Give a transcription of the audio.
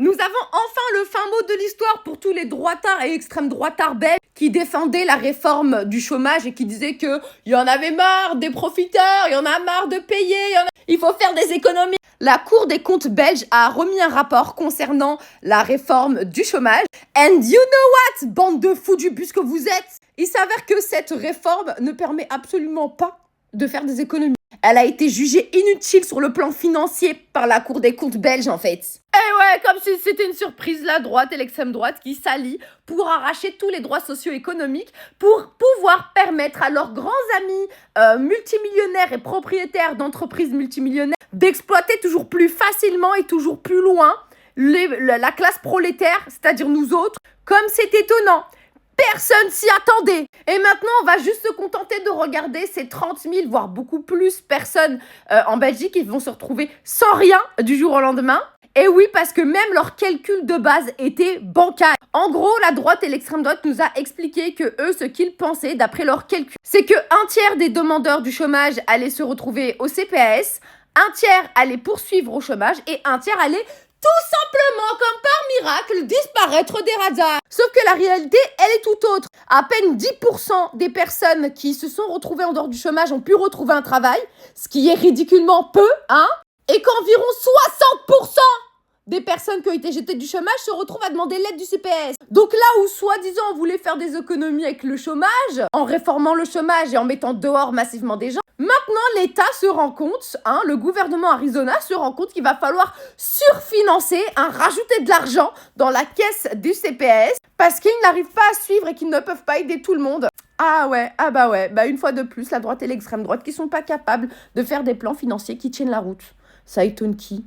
Nous avons enfin le fin mot de l'histoire pour tous les droitards et extrêmes droitards belges qui défendaient la réforme du chômage et qui disaient que y en avait marre des profiteurs, il y en a marre de payer, il faut faire des économies. La Cour des comptes belge a remis un rapport concernant la réforme du chômage. And you know what, bande de fous du bus que vous êtes, il s'avère que cette réforme ne permet absolument pas de faire des économies. Elle a été jugée inutile sur le plan financier par la Cour des comptes belge, en fait. Et ouais, comme si c'était une surprise, la droite et l'extrême droite qui s'allient pour arracher tous les droits socio-économiques, pour pouvoir permettre à leurs grands amis multimillionnaires et propriétaires d'entreprises multimillionnaires d'exploiter toujours plus facilement et toujours plus loin la classe prolétaire, c'est-à-dire nous autres, comme c'est étonnant. Personne s'y attendait. Et maintenant, on va juste se contenter de regarder ces 30 000, voire beaucoup plus personnes en Belgique qui vont se retrouver sans rien du jour au lendemain. Et oui, parce que même leur calcul de base était bancal. En gros, la droite et l'extrême droite nous a expliqué que eux, ce qu'ils pensaient, d'après leurs calculs, c'est que un tiers des demandeurs du chômage allaient se retrouver au CPAS, un tiers allait poursuivre au chômage et un tiers allait tout simplement, comme par miracle, disparaître des radars. Sauf que la réalité, elle est tout autre. À peine 10% des personnes qui se sont retrouvées en dehors du chômage ont pu retrouver un travail, ce qui est ridiculement peu, hein, et qu'environ 60% des personnes qui ont été jetées du chômage se retrouvent à demander l'aide du CPS. Donc là où, soi-disant, on voulait faire des économies avec le chômage, en réformant le chômage et en mettant dehors massivement des gens, maintenant l'État se rend compte, le gouvernement Arizona se rend compte qu'il va falloir surfinancer, rajouter de l'argent dans la caisse du CPS parce qu'ils n'arrivent pas à suivre et qu'ils ne peuvent pas aider tout le monde. Ah ouais, une fois de plus, la droite et l'extrême droite qui sont pas capables de faire des plans financiers qui tiennent la route. Ça étonne qui ?